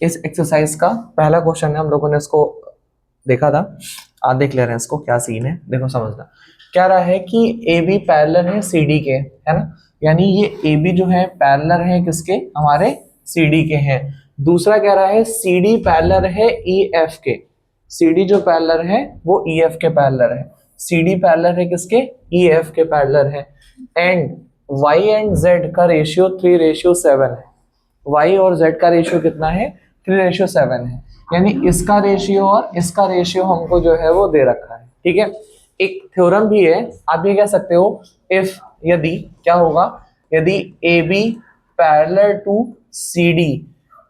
इस एक्सरसाइज का पहला क्वेश्चन है, हम लोगों ने इसको देखा था, आज देख ले रहे हैं इसको क्या सीन है। देखो समझना, क्या रहा है कि ए बी पैरेलल है सी डी के, है ना, यानी ये ए बी जो है पैरेलल है किसके, हमारे सी डी के हैं। दूसरा कह रहा है सी डी पैरेलल है ई एफ के, सी डी जो पैरेलल है वो ई एफ के पैरेलल है, सी डी पैरेलल है किसके, ई एफ के पैरेलल है। एंड वाई एंड जेड का रेशियो 3:7 है, y और z का रेशियो कितना है, 3:7 है, यानी इसका रेशियो और इसका रेशियो हमको जो है वो दे रखा है। ठीक है, एक थ्योरम भी है, आप ये कह सकते हो इफ, यदि क्या होगा, यदि A B parallel to C D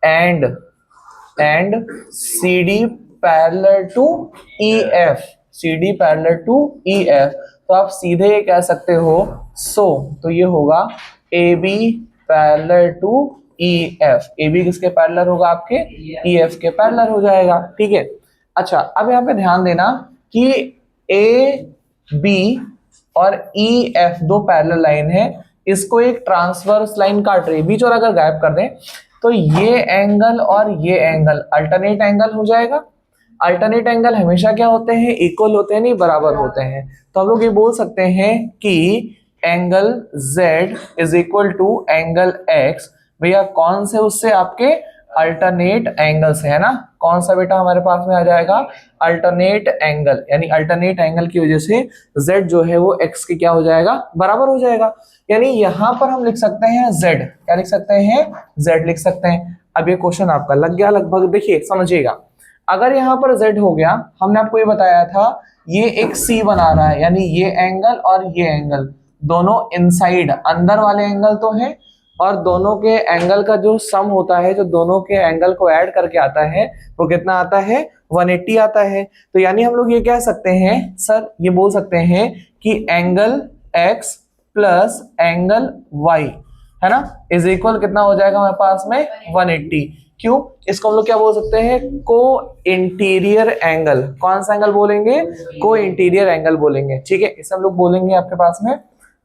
and C D parallel to E F, C D parallel to E F, तो आप सीधे ये कह सकते हो तो ये होगा A B parallel to E F, A B किसके पैरेलल होगा, आपके ई एफ के पैरेलल हो जाएगा। ठीक है, अच्छा अब यहाँ पे ध्यान देना कि ए बी और ई एफ दो पैरेलल लाइन है, इसको एक ट्रांसवर्स लाइन काट रही है, बीच और अगर गायब कर दें तो ये एंगल और ये एंगल अल्टरनेट एंगल हो जाएगा। अल्टरनेट एंगल हमेशा क्या होते हैं, इक्वल होते हैं, नहीं बराबर होते हैं। तो हम लोग ये बोल सकते हैं कि angle Z is equal to angle X, भैया कौन से उससे, आपके अल्टरनेट एंगल से, है ना, कौन सा बेटा हमारे पास में आ जाएगा, अल्टरनेट एंगल, यानी अल्टरनेट एंगल की वजह से Z जो है वो X के क्या हो जाएगा, बराबर हो जाएगा। यानी यहां पर हम लिख सकते हैं Z, क्या लिख सकते हैं, Z लिख सकते हैं। अब ये क्वेश्चन आपका लग गया लगभग, देखिए समझिएगा, अगर यहाँ पर Z हो गया, हमने आपको ये बताया था ये एक C बना रहा है, यानी ये एंगल और ये एंगल दोनों इनसाइड अंदर वाले एंगल तो हैं, और दोनों के एंगल का जो सम होता है, जो दोनों के एंगल को ऐड करके आता है, वो कितना आता है, 180 आता है। तो यानी हम लोग ये कह सकते हैं सर, ये बोल सकते हैं कि angle x plus angle y, है ना, इज इक्वल कितना हो जाएगा हमारे पास में 180। क्यों, इसको हम लोग क्या बोल सकते हैं, को इंटीरियर एंगल। कौन सा एंगल बोलेंगे, को इंटीरियर एंगल बोलेंगे। ठीक है, इसे हम लोग बोलेंगे आपके पास में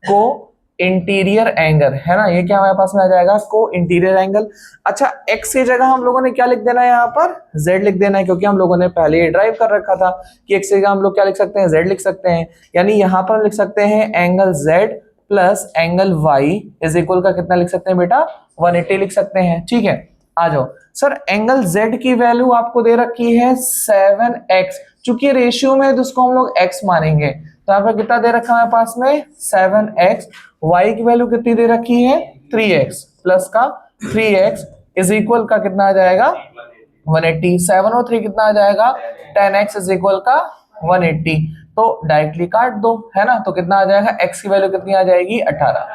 को इंटीरियर एंगल, है ना, ये क्या हमारे पास में आ जाएगा, को इंटीरियर एंगल। अच्छा x की जगह हम लोगों ने क्या लिख देना है, यहाँ पर z लिख देना है, क्योंकि हम लोगों ने पहले ये ड्राइव कर रखा था कि x की जगह हम लोग क्या लिख सकते हैं, z लिख सकते हैं। यानी यहाँ पर हम लिख सकते हैं angle z plus angle y is equal का कितना लिख सकते हैं बेटा, 180 लिख सकते हैं। ठीक है, आ जाओ सर, एंगल z की वैल्यू आपको दे रखी है 7x, चूंकि रेशियो में तो उसको हम लोग x मानेंगे, तो यहाँ पर कितना दे रखा है हमारे पास में 7x, y की वैल्यू कितनी दे रखी है 3x, प्लस का 3x इज इक्वल का कितना आ जाएगा 180, 7 और 3 कितना आ जाएगा 10x इज इक्वल का 180, तो डायरेक्टली काट दो, है ना, तो कितना आ जाएगा, x की वैल्यू कितनी आ जाएगी 18।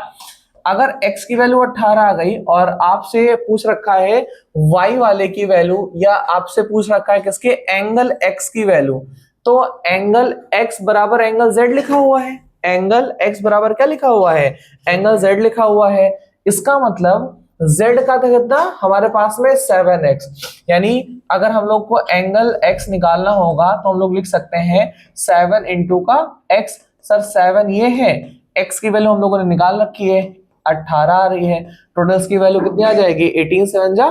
अगर x की वैल्यू 18 आ गई और आपसे पूछ रखा है y वाले की वैल्यू, या आपसे पूछ रखा है किसके, एंगल x की वैल्यू, तो एंगल x बराबर एंगल z लिखा हुआ है, एंगल x बराबर क्या लिखा हुआ है, एंगल z लिखा हुआ है। इसका मतलब z का था कितना हमारे पास में 7x, यानी अगर हम लोग को एंगल x निकालना होगा तो हम लोग लिख सकते हैं 7 इंटू का x। सर 7 ये है, x की वैल्यू हम लोगों ने निकाल रखी है 18 आ रही है, टोटल की वैल्यू कितनी आ जाएगी 18 7 जा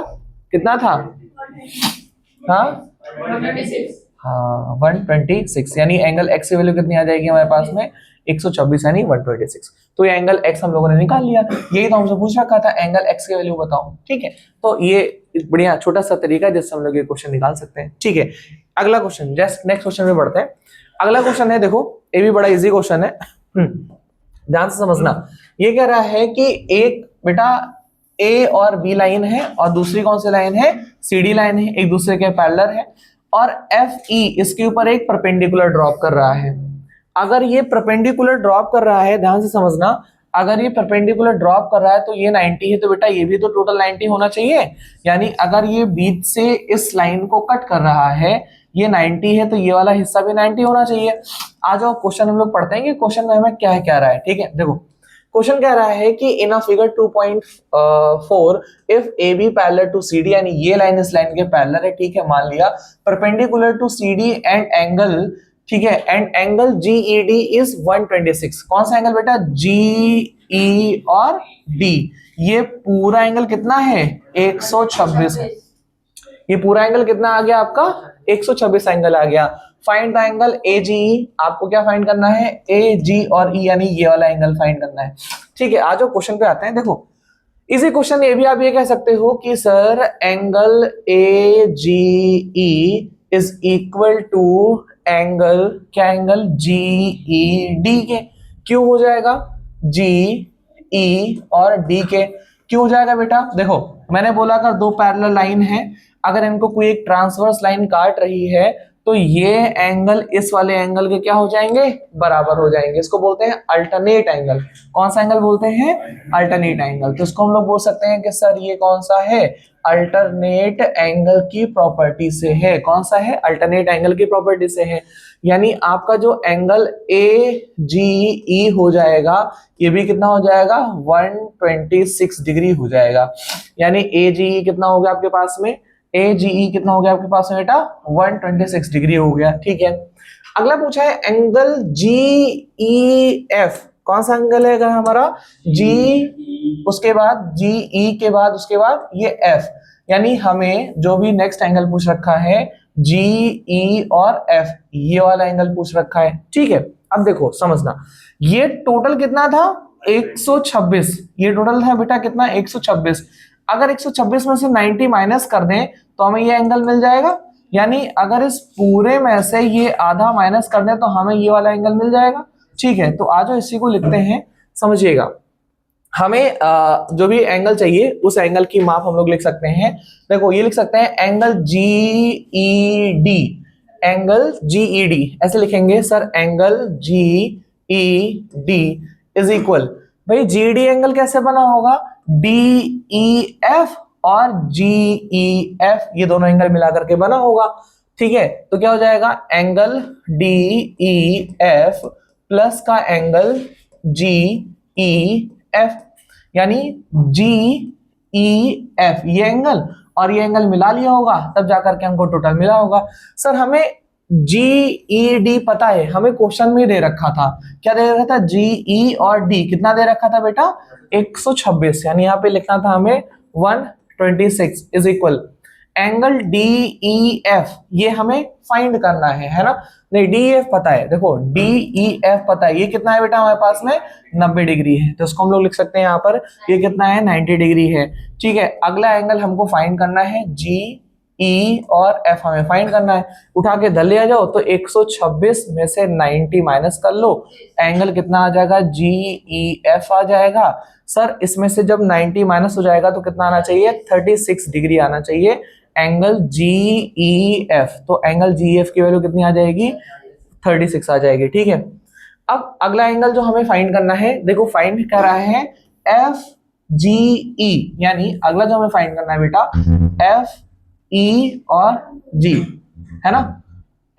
कितना था, हाँ 126, यानी एंगल x की वैल्यू कितनी आ जाएगी हमारे पास में 124, यानी 126। तो ये एंगल x हम लोगों ने निकाल लिया, यही तो हमसे पूछ रखा था एंगल x की वैल्यू बताओ। ठीक है, तो ये बढ़िया छोटा सा तरीका है जिससे हम लोग ये क्वेश्चन निकाल सकते हैं। ठीक है, अगला क्वेश्चन, जस्ट नेक्स्ट क्वेश्चन में बढ़ते हैं। अगला क्वेश्चन है, देखो ये भी बड़ा इजी क्वेश्चन है, ध्यान से समझना। ये कह रहा है कि एक बेटा A और B लाइन है और दूसरी कौन सी लाइन है, CD लाइन है, एक दूसरे के पैरेलल है, और FE इसके ऊपर एक परपेंडिकुलर ड्रॉप कर रहा है। अगर ये परपेंडिकुलर ड्रॉप कर रहा है, ध्यान से समझना, अगर ये परपेंडिकुलर ड्रॉप कर रहा है तो ये 90 है, तो बेटा ये भी तो टोटल 90 होना चाहिए। यानी अगर ये बीच से इस लाइन को कट कर रहा है, ये 90 है, तो ये वाला हिस्सा भी 90 होना चाहिए। आ जाओ क्वेश्चन हम लोग पढ़ते हैं कि क्वेश्चन में हमें क्या है क्या रहा है। ठीक है, देखो क्वेश्चन कह रहा है कि in a figure 2.4 if A B parallel to C D, यानी ये लाइन इस लाइन के पैरेलल है। ठीक है, मान लिया perpendicular to C D and angle, ठीक है, and angle G E D is 126। कौन सा एंगल बेटा, जी ई और डी, ये पूरा एंगल कितना है 126 है। ये पूरा एंगल कितना आ गया आपका 126 एंगल आ गया। फाइंड द एंगल AGE, आपको क्या फाइंड करना है AG और E यानी ये वाला एंगल फाइंड करना है। ठीक है, आज जो क्वेश्चन पे आते हैं, देखो इसी क्वेश्चन ये भी आप ये कह सकते हो कि sir angle AGE is equal to angle, क्या एंगल GED के। क्यों हो जाएगा GE और D के, क्यों हो जाएगा बेटा? देखो मैंने बोला अगर दो पैरेलल लाइन है, अगर इनको कोई एक ट्रांसवर्स लाइन काट रही है तो ये एंगल इस वाले एंगल के क्या हो जाएंगे, बराबर हो जाएंगे। इसको बोलते हैं अल्टरनेट एंगल। कौन सा एंगल बोलते हैं? Alternate angle. तो इसको हम लोग बोल सकते हैं कि सर ये कौन सा है, अल्टरनेट एंगल की प्रॉपर्टी से है। कौन सा है? अल्टरनेट एंगल की प्रॉपर्टी से है। यानी आपका जो एंगल AGE हो जाएगा ये भी कितना हो जाएगा 126 डिग्री हो जाएगा। यानी AGE कितना हो गया आपके पास में, AGE कितना हो गया आपके पास में बेटा 126 डिग्री हो गया। ठीक है, अगला पूछा है एंगल GEF। कौन सा एंगल है अगर हमारा G, उसके बाद GE के बाद उसके बाद ये F, यानी हमें जो भी नेक्स्ट एंगल पूछ रखा है GE और F, ये वाला एंगल पूछ रखा है। ठीक है, अब देखो समझना, ये टोटल कितना था 126, ये टोटल था बेटा कितना 126। अगर 126 में से 90 माइनस कर दें तो हमें ये एंगल मिल जाएगा। यानी अगर इस पूरे में से ये आधा माइनस कर दें तो हमें ये वाला एंगल मिल जाएगा। ठीक है, तो आज इसी को लिखते हैं, समझिएगा। हमें जो भी एंगल चाहिए उस एंगल की माप हम लोग लिख सकते हैं। देखो ये लिख सकते हैं एंगल GED, एंगल GED ऐसे लिखेंगे sir, angle GED is equal, भाई GED एंगल कैसे बना होगा, DEF और GEF ये दोनों एंगल मिलाकर के बना होगा। ठीक है, तो क्या हो जाएगा एंगल DEF प्लस का एंगल GEF, यानी GEF ये एंगल और ये एंगल मिला लिया होगा तब जाकर के हमको टोटल मिला होगा। सर हमें GED पता है, हमें क्वेश्चन में दे रखा था, क्या दे रखा था GE और D कितना दे रखा था बेटा 126, यानी यहाँ पे लिखना था हमें 126 इज इक्वल एंगल DEF, ये हमें फाइंड करना है ना। नहीं DEF पता है, देखो DEF पता है, ये कितना है बेटा हमारे पास में 90 डिग्री है, तो उसको हम लोग लिख सकते हैं यहाँ पर ये कितना है 90 डिग्री है। ठीक है, अगला एंगल हमको फाइंड करना है GE और F हमें फाइंड करना है। उठा के धर लिया जाओ तो 126 में से 90 माइनस कर लो, एंगल कितना आ जाएगा GEF आ जाएगा। सर इसमें से जब 90 माइनस हो जाएगा तो कितना आना चाहिए 36 डिग्री आना चाहिए एंगल GEF। तो एंगल GEF की वैल्यू कितनी आ जाएगी 36 आ जाएगी। ठीक है, अब अगला एंगल जो हमें फाइंड करना है, देखो फाइंड कर रहा है FGE, यानी अगला जो हमें फाइंड करना है बेटा FE और G है ना,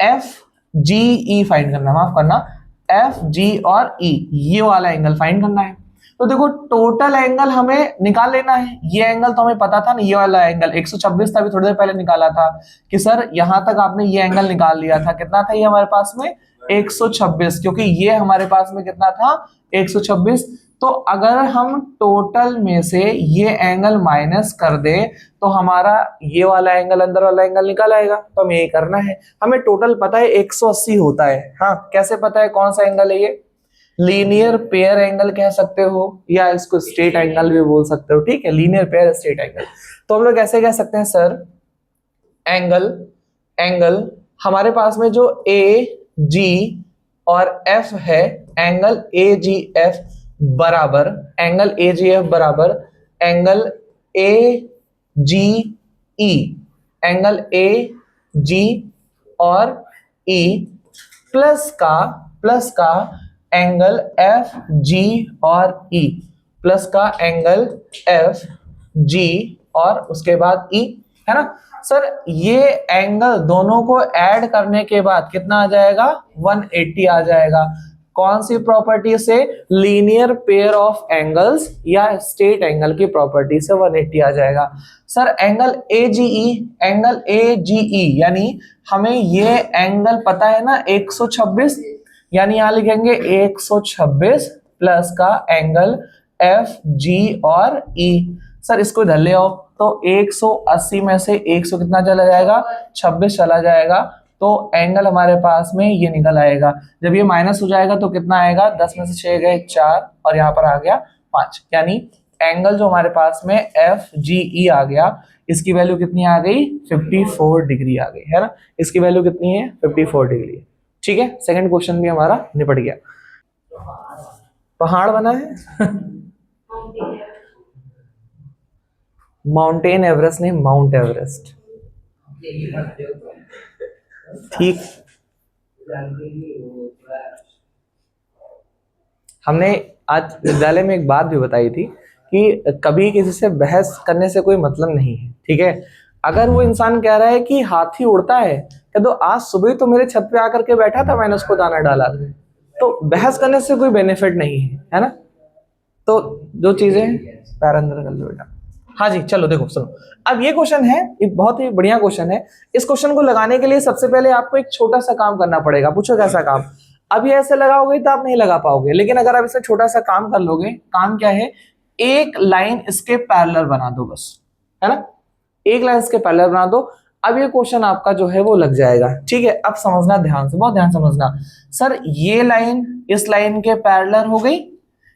FGE फाइंड करना, माफ करना FG और E ये वाला एंगल फाइंड करना है। तो देखो टोटल एंगल हमें निकाल लेना है। ये एंगल तो हमें पता था ना, ये वाला एंगल 126 था, अभी थोड़ी देर पहले निकाला था कि सर यहां तक आपने ये एंगल निकाल लिया था, कितना था ये हमारे पास में 126, क्योंकि ये हमारे पास में कितना था 126। तो अगर हम टोटल में से ये एंगल माइनस कर दे तो हमारा ये वाला एंगल अंदर वाला एंगल निकल आएगा। तो हमें ये करना है, हमें टोटल पता है 180 होता है। हाँ कैसे पता है कौन सा एंगल है ये, लीनियर पेयर एंगल कह सकते हो या इसको स्ट्रेट एंगल भी बोल सकते हो। ठीक है, लीनियर पेयर स्ट्रेट एंगल। तो हम लोग ऐसे कह सकते हैं सर एंगल हमारे पास में जो AG और F है, एंगल AGF बराबर एंगल AGF बराबर एंगल AGE, एंगल AG और E प्लस का एंगल FG और E, प्लस का एंगल FG और उसके बाद E है ना। सर ये एंगल दोनों को ऐड करने के बाद कितना आ जाएगा 180 आ जाएगा। कौन सी प्रॉपर्टी से, लीनियर पेयर ऑफ एंगल्स या स्ट्रेट एंगल की प्रॉपर्टी से 180 आ जाएगा। सर एंगल AGE यानी हमें ये एंगल पता है ना 126, यानी यहां लिखेंगे 126 प्लस का एंगल FG और E। सर इसको इधर ले आओ, तो 180 में से 100 कितना चला जाएगा, 26 चला जाएगा, तो एंगल हमारे पास में ये निकल आएगा। जब ये माइनस हो जाएगा तो कितना आएगा, 10 में से 6 गए 4 और यहाँ पर आ गया 5, यानी एंगल जो हमारे पास में FGE आ गया, इसकी वैल्यू कितनी आ गई, 54 डिग्री आ गई है ना। इसकी वैल्यू कितनी है, 54 डिग्री है। ठीक है, सेकंड क्वेश्चन भी हमारा निपट गया। पहाड़ बना है माउंटेन एवरेस्ट नहीं, माउंट एवरेस्ट। ठीक, हमने आज विद्यालय में एक बात भी बताई थी कि कभी किसी से बहस करने से कोई मतलब नहीं है। ठीक है, अगर वो इंसान कह रहा है कि हाथी उड़ता है, तो आज सुबह तो मेरे छत पे आकर के बैठा था, मैंने उसको दाना डाला, तो बहस करने से कोई बेनिफिट नहीं है ना। तो जो चीजें पैर अंदर कर लो बेटा। हाँ जी, चलो देखो सुनो, अब ये क्वेश्चन है, ये बहुत ही बढ़िया क्वेश्चन है। इस क्वेश्चन को लगाने के लिए सबसे पहले आपको एक छोटा सा काम करना पड़ेगा। पूछो कैसा काम? अब ये ऐसे लगाओगे तो आप नहीं लगा पाओगे, लेकिन अगर आप इसे छोटा सा काम कर लोगे, काम क्या है, एक लाइन इसके पैरेलल बना दो बस, है ना, एक लाइन इसके पैरेलल बना दो। अब ये क्वेश्चन आपका जो है वो लग जाएगा। ठीक है, अब समझना ध्यान से, बहुत ध्यान समझना। सर ये लाइन इस लाइन के पैरेलल हो गई,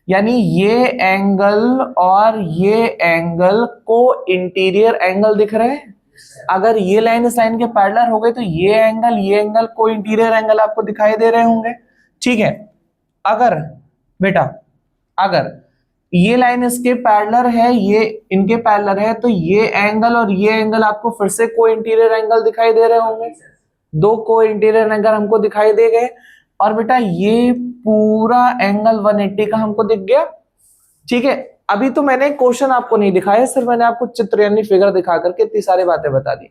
यानी ये एंगल और ये एंगल को इंटीरियर एंगल दिख रहे हैं। अगर ये लाइन इस लाइन के पैरेलल हो गई तो ये एंगल को इंटीरियर एंगल आपको दिखाई दे रहे होंगे। ठीक है, अगर बेटा अगर ये लाइन इसके पैरेलल है, ये इनके पैरेलल है, तो ये एंगल और ये एंगल आपको फिर से को इंटीरियर एंगल दिखाई दे रहे होंगे। दो को इंटीरियर एंगल हमको दिखाई दे गए, और बेटा ये पूरा एंगल 180 का हमको दिख गया। ठीक है, अभी तो मैंने क्वेश्चन आपको नहीं दिखाया, सिर्फ मैंने आपको चित्र यानी फिगर दिखा करके इतनी सारी बातें बता दी।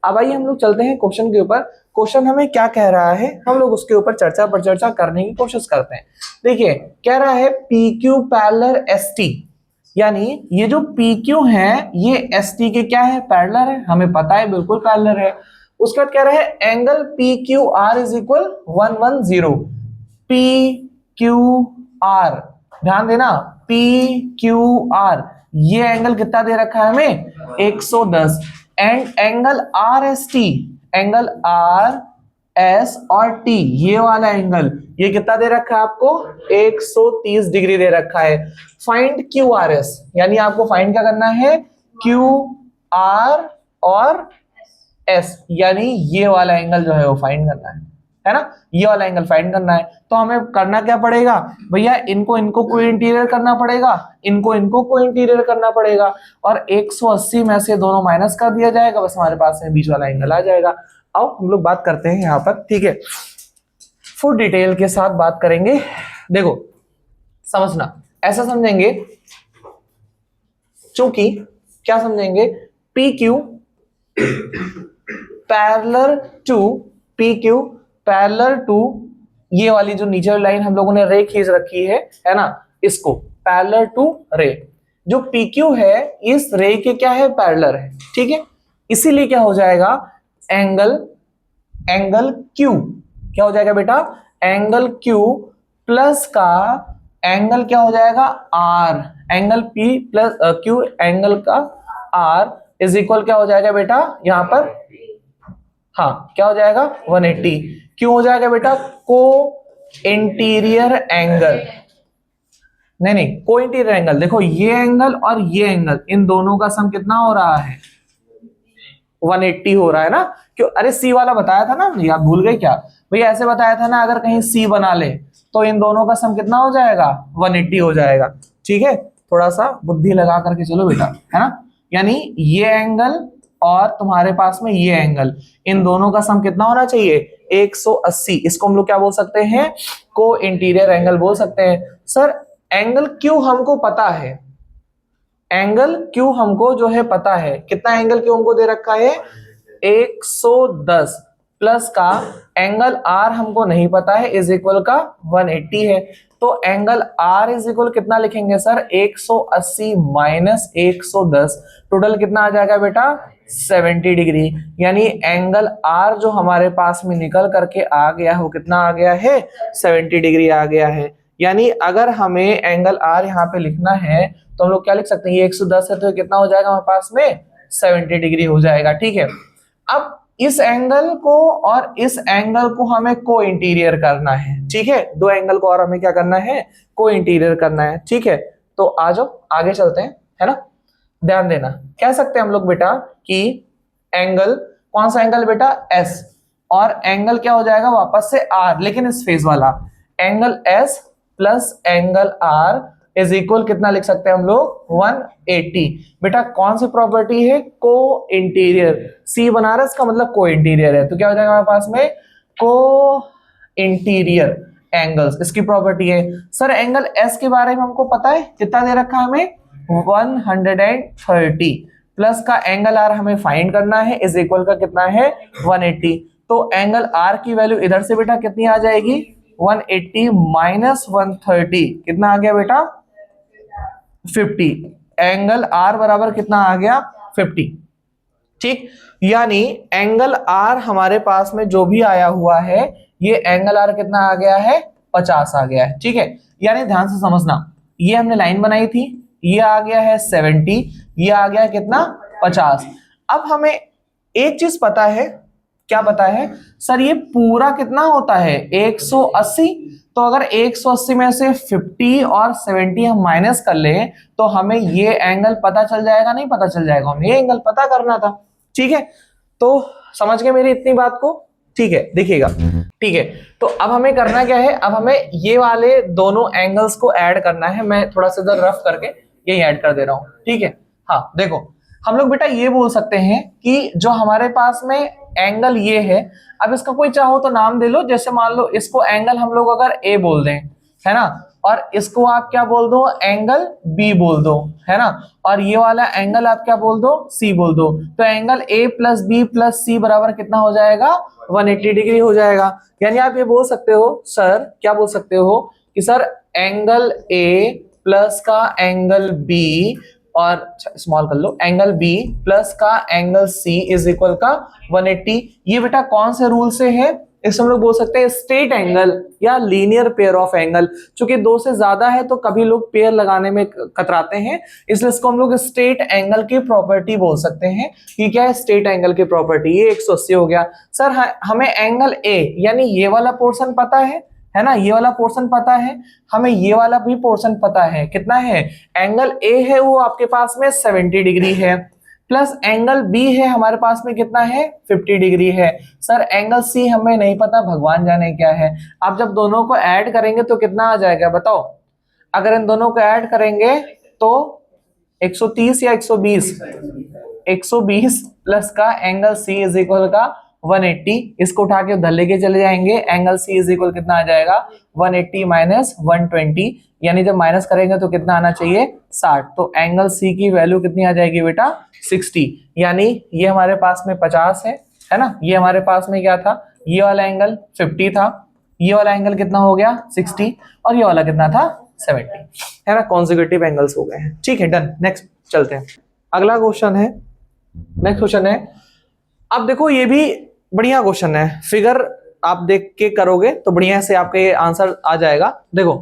अब आइए हम लोग चलते हैं क्वेश्चन के ऊपर। क्वेश्चन हमें क्या कह रहा है, हम लोग उसके ऊपर चर्चा पर चर्चा करने की कोशिश करते हैं। देखिए, कह रहा है PQ पैरेलल ST, यानी ये जो PQ है ये ST के क्या है, पैरेलल है, हमें पता है बिल्कुल पैरेलल है। उसका कह रहा है angle PQR is equal 110। PQR, ध्यान देना, PQR ये एंगल कितना दे रखा है हमें, 110। And angle RST, angle RS और T ये वाला एंगल ये कितना दे रखा है आपको, 130 डिग्री दे रखा है। फाइंड QRS, यानी आपको फाइंड क्या करना है, QR और S, यानी ये वाला एंगल जो है वो फाइंड करना है ना, ये वाला एंगल फाइंड करना है। तो हमें करना क्या पड़ेगा भैया, इनको इनको को इंटीरियर करना पड़ेगा, इनको इनको को इंटीरियर करना पड़ेगा, और 180 में से दोनों माइनस कर दिया जाएगा, बस हमारे पास में बीच वाला एंगल आ जाएगा। आओ हम लोग बात करते हैं यहाँ पर। ठीक है, फुल डिटेल के साथ बात करेंगे। देखो समझना, ऐसा समझेंगे, चूंकि क्या समझेंगे, PQ पैरेलल टू ये वाली जो नीचे वाली लाइन हम लोगों ने रे खींच रखी है ना, इसको पैरेलल टू रे, जो PQ है इस रे के क्या है, पैरेलल है। ठीक है, इसीलिए क्या हो जाएगा, एंगल Q क्या हो जाएगा बेटा, एंगल Q प्लस का एंगल क्या हो जाएगा, R, angle P plus Q angle का R इज इक्वल क्या हो जाएगा बेटा, यहां पर हाँ क्या हो जाएगा, 180। क्यों हो जाएगा बेटा, को इंटीरियर एंगल, नहीं को इंटीरियर एंगल। देखो ये एंगल और ये एंगल, इन दोनों का सम कितना हो रहा है, 180 हो रहा है ना। क्यों, अरे C वाला बताया था ना, याद भूल गए क्या भैया, ऐसे बताया था ना, अगर कहीं C बना ले तो इन दोनों का सम कितना हो जाएगा, 180 हो जाएगा। ठीक है, थोड़ा सा बुद्धि लगा करके चलो बेटा, है ना, यानी ये एंगल और तुम्हारे पास में ये एंगल, इन दोनों का सम कितना होना चाहिए, 180। इसको हम लोग क्या बोल सकते हैं, को इंटीरियर एंगल बोल सकते हैं। सर एंगल Q हमको पता है, एंगल Q हमको जो है पता है, कितना एंगल Q हमको दे रखा है, 110 प्लस का एंगल R हमको नहीं पता है, इज इक्वल का 180 है। तो एंगल R इज इक्वल कितना लिखेंगे सर, 180 माइनस 110, टोटल कितना आ जाएगा बेटा, 70 डिग्री। यानी एंगल R जो हमारे पास में निकल करके आ गया है वो कितना आ गया है, 70 डिग्री आ गया है। यानी अगर हमें एंगल आर यहाँ पे लिखना है तो हम लोग क्या लिख सकते हैं, ये 110 है तो कितना हो जाएगा हमारे पास में 70 डिग्री हो जाएगा। ठीक है, अब इस एंगल को और इस एंगल को हमें को इंटीरियर करना है। ठीक है, दो एंगल को और हमें क्या करना है, को इंटीरियर करना है। ठीक है, तो आ जाओ आगे चलते हैं, है ना। ध्यान देना, कह सकते हैं हम लोग बेटा कि एंगल, कौन सा एंगल बेटा, एस, और एंगल क्या हो जाएगा वापस से आर, लेकिन इस फेज वाला angle S plus angle R is equal कितना लिख सकते हैं हम लोग 180। बेटा कौन सी प्रॉपर्टी है, को इंटीरियर, सी बना रहा है इसका मतलब को इंटीरियर है, तो क्या हो जाएगा हमारे पास में को इंटीरियर एंगल्स, इसकी प्रॉपर्टी है। सर एंगल एस के बारे में हमको पता है, कितना दे रखा है हमें 130 प्लस का एंगल आर हमें फाइंड करना है इज इक्वल का कितना है 180। तो एंगल आर की वैल्यू इधर से बेटा कितनी आ जाएगी 180 माइनस 130 कितना आ गया बेटा 50। एंगल आर बराबर कितना आ गया 50। ठीक, यानी एंगल आर हमारे पास में जो भी आया हुआ है ये एंगल आर कितना आ गया है 50 आ गया है। ठीक है, यानी ध्यान से समझना, ये हमने लाइन बनाई थी, ये आ गया है 70, ये आ गया है कितना 50। अब हमें एक चीज पता है, क्या पता है सर, ये पूरा कितना होता है 180, तो अगर 180 में से 50 और 70 हम माइनस कर ले तो हमें ये एंगल पता चल जाएगा, नहीं पता चल जाएगा, हमें ये एंगल पता करना था। ठीक है, तो समझ गए मेरी इतनी बात को। ठीक है, देखिएगा, ठीक है, तो अब हमें करना क्या है, अब हमें ये वाले दोनों एंगल्स को ऐड करना है। मैं थोड़ा सा इधर रफ करके यही ऐड कर दे रहा हूं। ठीक है, हाँ देखो हम लोग बेटा ये बोल सकते हैं कि जो हमारे पास में एंगल ये है, अब इसका कोई चाहो तो नाम दे लो, जैसे मान लो इसको एंगल हम लोग अगर ए बोल दें, है ना, और इसको आप क्या बोल दो एंगल बी बोल दो, है ना, और ये वाला एंगल आप क्या बोल दो सी बोल दो, तो angle A plus B plus C बराबर कितना हो जाएगा 180 डिग्री हो जाएगा। यानी आप ये बोल सकते हो सर, क्या बोल सकते हो कि सर एंगल ए प्लस का एंगल बी और स्मॉल कर लो एंगल बी प्लस का एंगल सी इज इक्वल का 180। ये बेटा कौन से रूल से है, इसमें हम लोग बोल सकते हैं स्ट्रेट एंगल या लीनियर पेयर ऑफ एंगल। चूंकि दो से ज्यादा है तो कभी लोग पेयर लगाने में कतराते हैं, इसलिए इसको हम लोग स्ट्रेट एंगल की प्रॉपर्टी बोल सकते हैं। कि क्या है स्ट्रेट एंगल की प्रॉपर्टी, ये 180 हो गया। सर हमें एंगल ए यानी ये वाला पोर्शन पता है ना, ये वाला पोर्शन पता है, हमें ये वाला भी पोर्शन पता है, कितना है एंगल ए है वो आपके पास में 70 डिग्री है, प्लस एंगल बी है हमारे पास में कितना है 50 डिग्री है। सर एंगल सी हमें नहीं पता, भगवान जाने क्या है। आप जब दोनों को ऐड करेंगे तो कितना आ जाएगा बताओ, अगर इन दोनों को ऐड करेंगे तो 130 या 120, 120 प्लस का एंगल सी इज इक्वल का 180, इसको उठा के उधर लेके चले जाएंगे, एंगल सी इज इक्वल कितना आ जाएगा 180 माइनस 120, यानी जब माइनस करेंगे तो कितना आना चाहिए 60, तो एंगल सी की वैल्यू कितनी आ जाएगी बेटा 60। यानी ये हमारे पास में 50 है ना, ये हमारे पास में क्या था, ये वाला एंगल 50 था, ये वाला एंगल कितना हो गया 60 और ये वाला कितना था 70, है ना, कॉन्जिक्यूटिव एंगल्स हो गए हैं। ठीक है, डन। नेक्स्ट चलते हैं, अगला क्वेश्चन है, नेक्स्ट क्वेश्चन है। अब देखो ये भी बढ़िया क्वेश्चन है, फिगर आप देख के करोगे तो बढ़िया से आपका ये आंसर आ जाएगा। देखो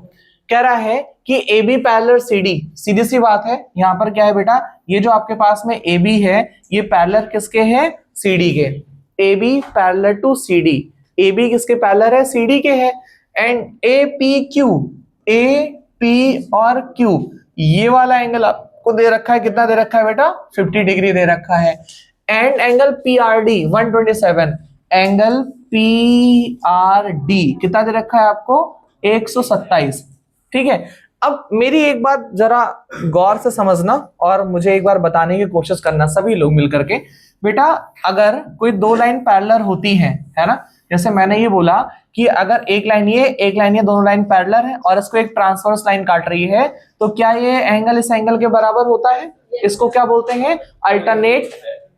कह रहा है कि A B parallel C D, सीधी सी बात है, यहाँ पर क्या है बेटा, ये जो आपके पास में ए बी है ये पैरेलल किसके हैं सी डी के, A B parallel to C D, A B किसके पैरेलल है सी डी के है, and A P Q, A P और क्यू ये वाला एंगल आपको दे रखा है, कितना दे रखा है बेटा 50 डिग्री दे रखा है, and angle P R D 127, angle P R D कितना दे रखा है आपको 127। ठीक है, अब मेरी एक बात जरा गौर से समझना और मुझे एक बार बताने की कोशिश करना सभी लोग मिलकर के। बेटा अगर कोई दो लाइन पैरेलल होती है ना, जैसे मैंने ये बोला कि अगर एक लाइन ये दोनों लाइन पैरेलल है और इसको एक ट्रांसवर्स लाइन काट रही है, तो क्या ये एंगल इस एंगल के बराबर होता है, इसको क्या बोलते हैं अल्टरनेट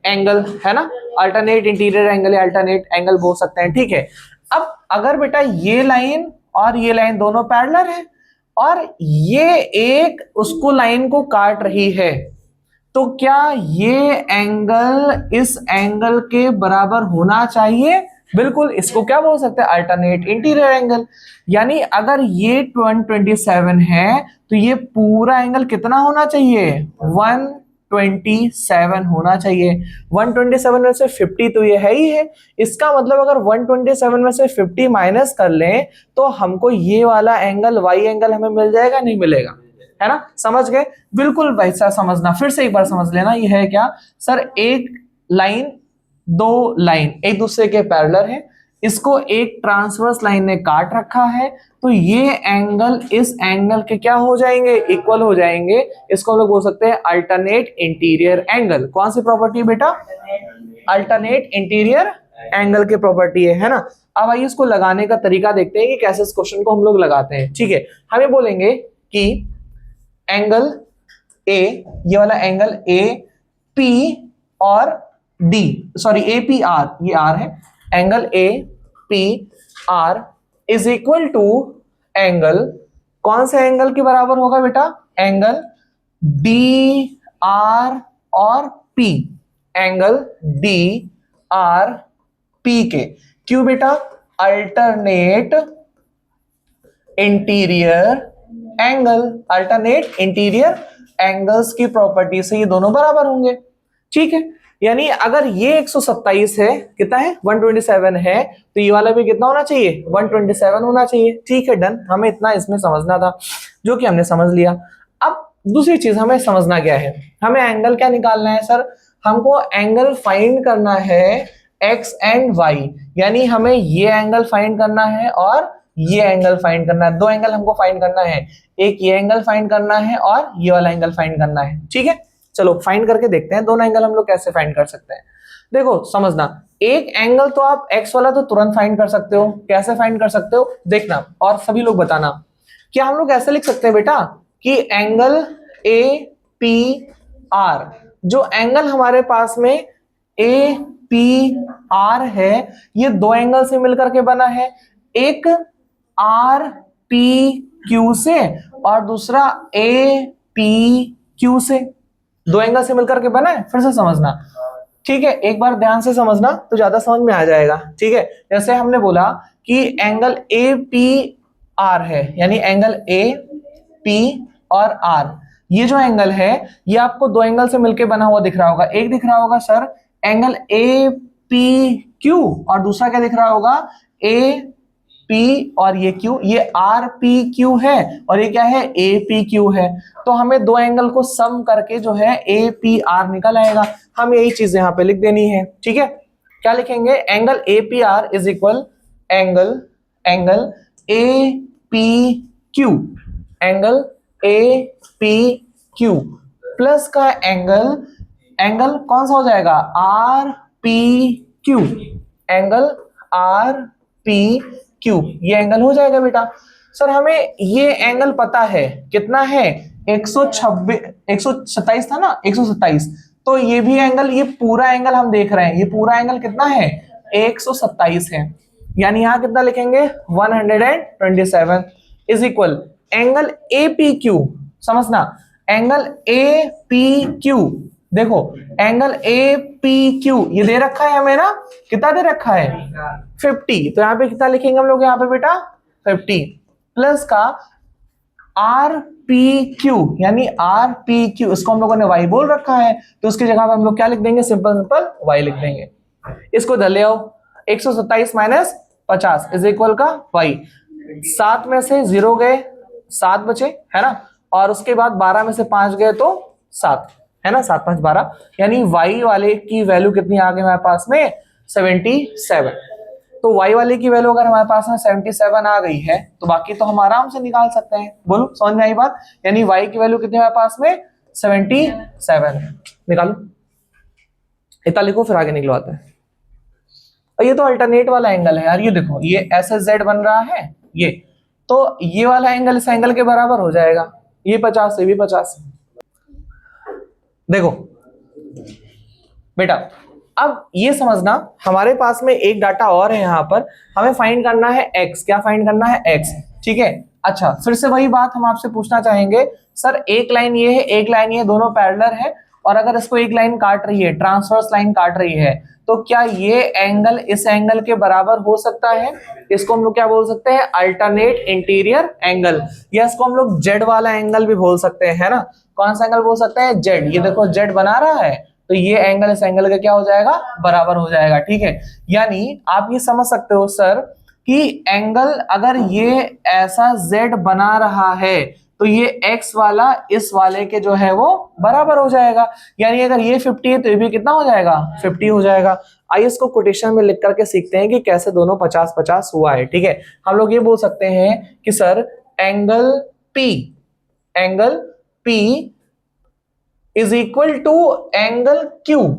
एंगल, है ना, अल्टरनेट इंटीरियर एंगल या अल्टरनेट एंगल बोल सकते हैं। ठीक है, अब अगर बेटा ये लाइन और ये लाइन दोनों पैरेलल है और ये एक उसको लाइन को काट रही है, तो क्या ये एंगल इस एंगल के बराबर होना चाहिए बिल्कुल, इसको क्या बोल सकते हैं, अल्टरनेट इंटीरियर एंगल। यानी अगर ये 127 है तो ये पूरा एंगल कितना होना चाहिए, 127 होना चाहिए। 127 में से 50 तो ये है ही है, इसका मतलब अगर 127 में से 50 माइनस कर लें तो हमको ये वाला एंगल, वाई एंगल हमें मिल जाएगा, नहीं मिलेगा, है ना। समझ गए, बिल्कुल भाई साहब समझना, फिर से एक बार समझ लेना। ये है क्या सर, एक लाइन, दो लाइन एक दूसरे के पैरेलल है, इसको एक ट्रांसवर्स लाइन ने काट रखा है, तो ये एंगल इस एंगल के क्या हो जाएंगे, इक्वल हो जाएंगे। इसको हम लोग बोल सकते हैं अल्टरनेट इंटीरियर एंगल। कौन सी प्रॉपर्टी बेटा, अल्टरनेट इंटीरियर एंगल की प्रॉपर्टी है ना। अब आइए इसको लगाने का तरीका देखते हैं कि कैसे इस क्वेश्चन को हम लोग लगाते हैं। ठीक है, हमें बोलेंगे कि एंगल ए, ये वाला एंगल ए पी और D, sorry A P R, ये आर है, angle A P R is equal to angle, कौन से एंगल के बराबर होगा बेटा, एंगल डी आर और P, angle D R P के। क्यों बेटा, alternate interior angle, alternate interior angles की प्रॉपर्टी से ये दोनों बराबर होंगे। ठीक है, यानी अगर ये 127 है, कितना है 127 है, तो ये वाला भी कितना होना चाहिए, 127 होना चाहिए। ठीक है, डन, हमें इतना इसमें समझना था, जो कि हमने समझ लिया। अब दूसरी चीज हमें समझना क्या है, हमें एंगल क्या निकालना है सर, हमको एंगल फाइंड करना है एक्स एंड वाई, यानी हमें ये एंगल फाइंड करना है और ये एंगल फाइंड करना है। दो एंगल हमको फाइंड करना है, एक ये एंगल फाइंड करना है और ये वाला एंगल फाइंड करना है। ठीक है, चलो फाइंड करके देखते हैं दोनों एंगल हम लोग कैसे फाइंड कर सकते हैं। देखो समझना, एक एंगल तो आप एक्स वाला तो तुरंत फाइंड कर सकते हो, कैसे फाइंड कर सकते हो देखना, और सभी लोग बताना। क्या हम लोग ऐसे लिख सकते हैं बेटा कि एंगल ए पी आर, जो एंगल हमारे पास में ए पी आर है, ये दो एंगल से मिलकर के बना है, एक आर पी क्यू से और दूसरा ए पी क्यू से, दो एंगल से मिलकर के बना है। फिर से समझना, ठीक है, एक बार ध्यान से समझना तो ज्यादा समझ में आ जाएगा। ठीक है, जैसे हमने बोला कि एंगल ए पी आर है, यानी एंगल ए पी और आर, ये जो एंगल है ये आपको दो एंगल से मिलकर बना हुआ दिख रहा होगा। एक दिख रहा होगा sir angle A P Q और दूसरा क्या दिख रहा होगा, ए पी और ये क्यू, ये आर पी क्यू है और ये क्या है, ए पी क्यू है। तो हमें दो एंगल को सम करके जो है ए पी आर निकल आएगा। हम यही चीज यहाँ पे लिख देनी है। ठीक है, क्या लिखेंगे, angle A P R is equal angle A P Q, angle A P Q plus का एंगल कौन सा हो जाएगा, R P Q, angle R P Q, ये एंगल हो जाएगा बेटा। सर हमें ये एंगल पता है कितना है, 127 था ना, 127, तो ये भी एंगल, ये पूरा एंगल हम देख रहे हैं, ये पूरा एंगल कितना है, 127 है। यानी यहां कितना लिखेंगे, 127 is equal angle A P Q. समझना, एंगल ए पी क्यू, देखो एंगल ए पी क्यू ये दे रखा है हमें ना, कितना दे रखा है 50, तो यहाँ पे कितना लिखेंगे हम लोग यहाँ पे बेटा 50 प्लस का आर पी क्यू, यानी आर पी क्यू, इसको हम लोगों ने वाई बोल रखा है, तो उसकी जगह पे हम लोग क्या लिख देंगे, सिंपल वाई लिख देंगे। इसको इधर ले आओ, 127 माइनस 50 इज इक्वल का वाई, 7 में से 0 गए 7 बचे, है ना, और उसके बाद 12 में से 5 गए तो 7, है ना, 7 5 12, यानी y वाले की वैल्यू कितनी आ गई हमारे पास में, 77। तो y वाले की वैल्यू अगर हमारे पास में 77 आ गई है तो बाकी तो हम आराम से निकाल सकते हैं। बोलो समझ में आई बात, यानी y की वैल्यू कितनी हमारे पास में 77, निकालो, इतना लिखो फिर आगे निकलवाते हैं। और ये तो अल्टरनेट वाला एंगल है यार, ये देखो ये ऐसे z बन रहा है, ये तो ये वाला एंगल इस एंगल के बराबर हो जाएगा, ये 50 से भी 50। देखो बेटा अब ये समझना, हमारे पास में एक डाटा और है यहाँ पर, हमें फाइंड करना है x, क्या फाइंड करना है x। ठीक है, अच्छा फिर से वही बात हम आपसे पूछना चाहेंगे, सर एक लाइन ये है एक लाइन ये, दोनों पैरेलल है, और अगर इसको एक लाइन काट रही है, ट्रांसवर्स लाइन काट रही है, तो क्या ये एंगल इस एंगल के बराबर हो सकता है? इसको हम लोग क्या बोल सकते हैं? अल्टरनेट इंटीरियर एंगल, या इसको हम लोग जेड वाला एंगल भी बोल सकते हैं, है ना। कौन सा एंगल बोल सकते हैं? जेड। ये देखो जेड बना रहा है, तो ये एंगल इस एंगल का क्या हो जाएगा? बराबर हो जाएगा, ठीक है। यानी आप ये समझ सकते हो सर कि एंगल अगर ये ऐसा जेड बना रहा है तो ये एक्स वाला इस वाले के जो है वो बराबर हो जाएगा। यानी अगर ये 50 है तो ये भी कितना हो जाएगा? 50 हो जाएगा। आइए इसको कोटेशन में लिख करके सीखते हैं कि कैसे दोनों 50-50 हुआ है, ठीक है। हम लोग ये बोल सकते हैं कि sir angle P is equal to angle Q,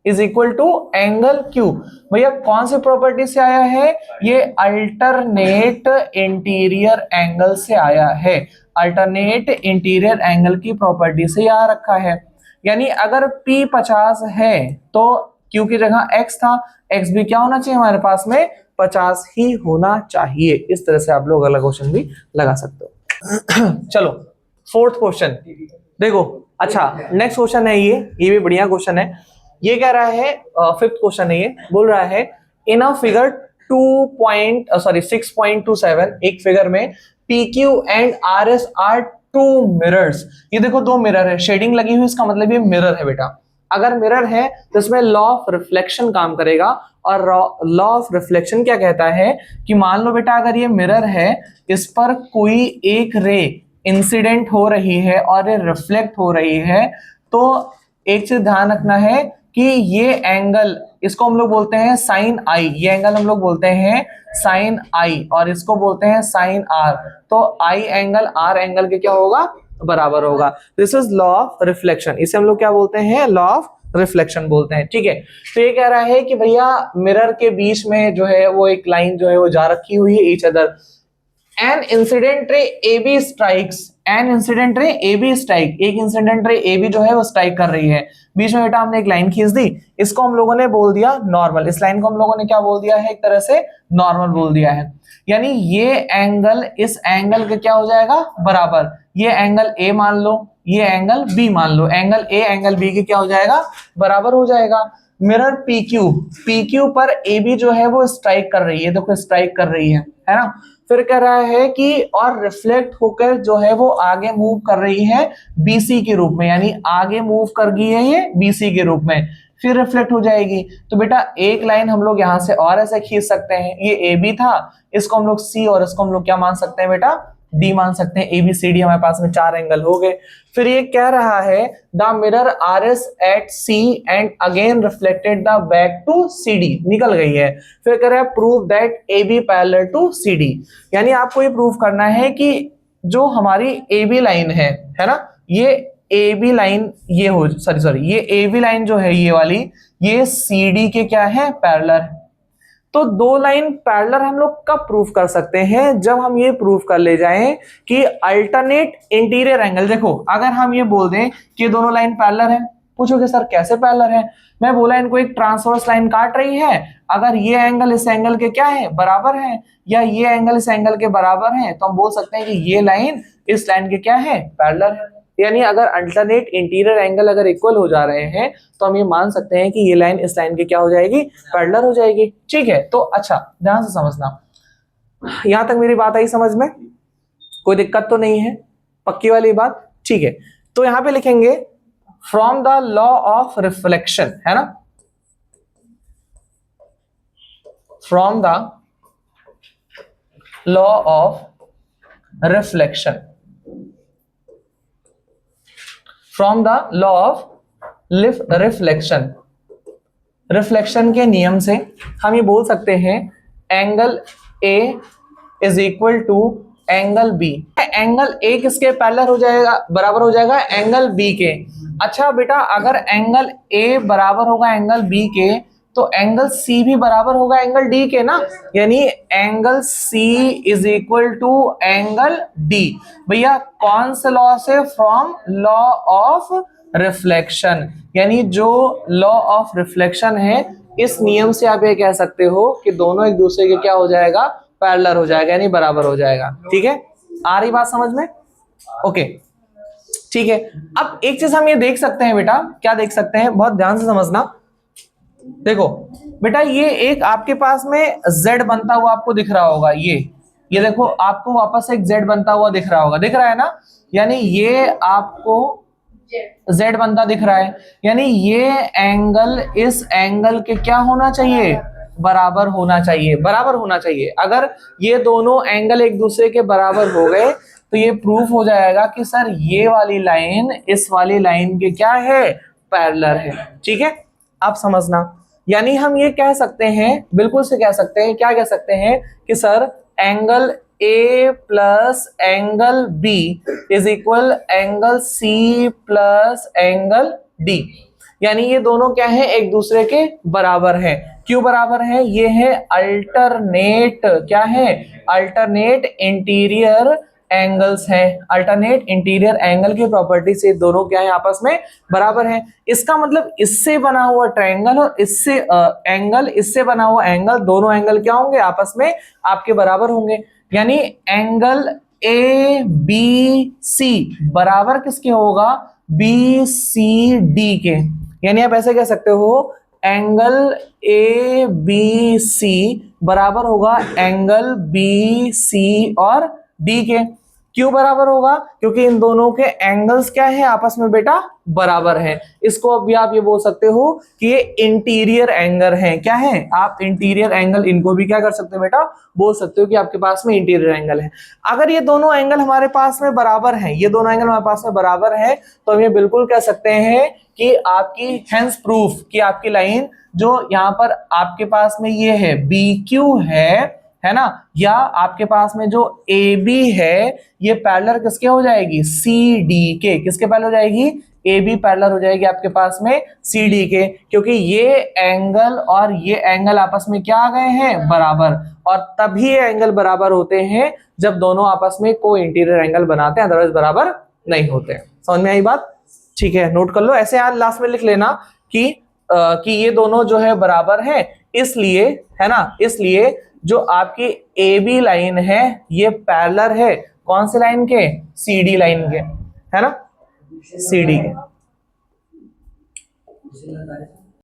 is equal to angle Q। भैया कौन सी प्रॉपर्टी से आया है? ये अल्टरनेट इंटीरियर एंगल से आया है, अल्टरनेट इंटीरियर एंगल की प्रॉपर्टी से आ रखा है। यानी अगर P 50 है तो Q की जगह X था, X भी क्या होना चाहिए हमारे पास में? 50 ही होना चाहिए। इस तरह से आप लोग अगला क्वेश्चन भी लगा सकते हो। चलो फोर्थ क्वेश्चन देखो। अच्छा नेक्स्ट क्वेश्चन है ये भी बढ़िया क्वेश्चन है। ये कह रहा है, फिफ्थ क्वेश्चन है, ये बोल रहा है इन अ फिगर 6.27 एक फिगर में PQ and RS are two mirrors. ये देखो दो मिरर है, शेडिंग लगी हुई, इसका मतलब ये मिरर है बेटा। अगर मिरर है तो इसमें लॉ ऑफ रिफ्लेक्शन काम करेगा, और लॉ ऑफ रिफ्लेक्शन क्या कहता है कि मान लो बेटा अगर ये मिरर है, इस पर कोई एक रे इंसिडेंट हो रही है और ये रिफ्लेक्ट हो रही है, तो एक चीज ध्यान रखना है कि ये एंगल, इसको हम लोग बोलते हैं साइन आई, ये एंगल हम लोग बोलते हैं साइन आई, और इसको बोलते हैं साइन आर। तो आई एंगल आर एंगल के क्या होगा? बराबर होगा। This is law of reflection, इसे हम लोग क्या बोलते हैं? लॉ ऑफ रिफ्लेक्शन बोलते हैं, ठीक है। तो ये कह रहा है कि भैया मिरर के बीच में जो है वो एक लाइन जो है वो जा रखी हुई है each other, an incident ray AB strikes, an incident ray AB strike, एक इंसिडेंट रे AB जो है वो स्ट्राइक कर रही है। बीच में बेटा हमने एक लाइन खींच दी, इसको हम लोगों ने बोल दिया नॉर्मल, इस लाइन को हम लोगों ने क्या बोल दिया है? एक तरह से नॉर्मल बोल दिया है। यानी ये एंगल इस एंगल के क्या हो जाएगा? बराबर। ये एंगल A मान लो, ये एंगल B मान लो, एंगल A एंगल B के क्या हो जाएगा? बराबर हो जाएगा। मिरर PQ पर AB जो है वो स्ट्राइक कर रही है, देखो स्ट्राइक कर रही है ना। फिर कह रहा है कि और रिफ्लेक्ट होकर जो है वो आगे मूव कर रही है BC के रूप में, यानी आगे मूव कर गई है ये BC के रूप में, फिर रिफ्लेक्ट हो जाएगी। तो बेटा एक लाइन हम लोग यहां से और ऐसे खींच सकते हैं, ये AB था, इसको हम लोग C और इसको हम लोग क्या मान सकते हैं बेटा? D मान सकते हैं। ABCD हमारे पास में 4 एंगल हो गए। फिर ये कह रहा है the mirror RS at C and again reflected the back to CD, निकल गई है। फिर कह रहा है prove that AB parallel to CD, यानी आपको ये प्रूव करना है कि जो हमारी AB लाइन है ना, ये AB लाइन ये हो सॉरी ये AB लाइन जो है ये वाली, ये CD के क्या है? पैरेलल। तो दो लाइन पैरेलल हम लोग कब प्रूफ कर सकते हैं? जब हम ये प्रूफ कर ले जाएं कि अल्टरनेट इंटीरियर एंगल। देखो अगर हम ये बोल दें कि दोनों लाइन पैरेलल है, पूछोगे सर कैसे पैरेलल है? मैं बोला इनको एक ट्रांसवर्स लाइन काट रही है, अगर ये एंगल इस एंगल के क्या है? बराबर है, या ये एंगल इस एंगल के बराबर है, तो हम बोल सकते हैं कि ये लाइन इस लाइन के क्या है? पैरेलल है। यानी अगर अल्टरनेट इंटीरियर एंगल अगर इक्वल हो जा रहे हैं तो हम ये मान सकते हैं कि ये लाइन इस लाइन के क्या हो जाएगी? पैरेलल हो जाएगी, ठीक है। तो अच्छा ध्यान से समझना, यहां तक मेरी बात आई समझ में? कोई दिक्कत तो नहीं है? पक्की वाली बात, ठीक है। तो यहां पे लिखेंगे from the law of reflection, है ना, from the law of reflection, from the law of reflection, reflection के नियम से हम ये बोल सकते हैं angle A is equal to angle B। Angle A किसके पैरेलल हो जाएगा? बराबर हो जाएगा एंगल B के। अच्छा बेटा अगर एंगल A बराबर होगा एंगल B के, तो एंगल C भी बराबर होगा एंगल D के ना, यानी angle C is equal to angle D। भैया कौन से लॉ से? फ्रॉम लॉ ऑफ रिफ्लेक्शन, यानी जो लॉ ऑफ रिफ्लेक्शन है इस नियम से आप ये कह सकते हो कि दोनों एक दूसरे के क्या हो जाएगा? पैरेलल हो जाएगा, यानी बराबर हो जाएगा, ठीक है। आ रही बात समझ में? ओके ठीक है, अब एक चीज हम ये देख सकते हैं बेटा, क्या देख सकते हैं, बहुत ध्यान से समझना। देखो बेटा, ये एक आपके पास में z बनता हुआ आपको दिख रहा होगा, ये देखो आपको वापस एक z बनता हुआ दिख रहा होगा, दिख रहा है ना, यानी ये आपको z बनता दिख रहा है, यानी ये एंगल इस एंगल के क्या होना चाहिए, बराबर होना चाहिए, बराबर होना चाहिए। अगर ये दोनों एंगल एक दूसरे के बराबर हो गए तो ये प्रूफ हो जाएगा कि सर ये वाली लाइन इस वाली लाइन के क्या है, पैरेलल है। ठीक है, आप समझना, यानी हम ये कह सकते हैं, बिल्कुल से कह सकते हैं, क्या कह सकते हैं कि sir angle A plus angle B is equal angle C plus angle D, यानी ये दोनों क्या है, एक दूसरे के बराबर है। क्यों बराबर है, ये है अल्टरनेट, क्या है, अल्टरनेट इंटीरियर एंगल्स है, अल्टरनेट इंटीरियर एंगल की प्रॉपर्टी से दोनों क्या है, आपस में बराबर है। इसका मतलब इससे बना हुआ ट्रायंगल और इससे एंगल, इससे बना हुआ एंगल, दोनों एंगल क्या होंगे, आपस में आपके बराबर होंगे। यानी एंगल ए बी सी बराबर किसके होगा, बी सी डी के, यानी आप ऐसे कह सकते हो एंगल ए बी सी बराबर होगा एंगल बी सी और डी के। क्यों बराबर होगा, क्योंकि इन दोनों के एंगल्स क्या है, आपस में बेटा बराबर है। इसको अभी आप ये बोल सकते हो कि ये इंटीरियर एंगल है, क्या है, आप इंटीरियर एंगल, इनको भी क्या कर सकते हो बेटा, बोल सकते हो कि आपके पास में इंटीरियर एंगल है। अगर ये दोनों एंगल हमारे पास में बराबर है, ये दोनों एंगल हमारे पास में बराबर है, तो हम ये बिल्कुल कह सकते हैं कि आपकी हेंस प्रूफ कि आपकी लाइन जो यहाँ पर आपके पास में ये है बी क्यू है ना, या आपके पास में जो ए बी है, ये पैरेलल किसके हो जाएगी, सी डी के, किसके पैरेलल हो जाएगी, ए बी पैरेलल हो जाएगी आपके पास में सी डी के, क्योंकि ये एंगल और ये एंगल आपस में क्या आ गए हैं, बराबर, और तभी ये एंगल बराबर होते हैं जब दोनों आपस में को इंटीरियर एंगल बनाते हैं, अदरवाइज बराबर नहीं होते हैं। समझ में आई बात, ठीक है, नोट कर लो, ऐसे यार लास्ट में लिख लेना कि ये दोनों जो है बराबर है, इसलिए, है ना, इसलिए जो आपकी ए बी लाइन है ये पैरेलल है कौन से लाइन के, सी डी लाइन के, है ना, सी डी के।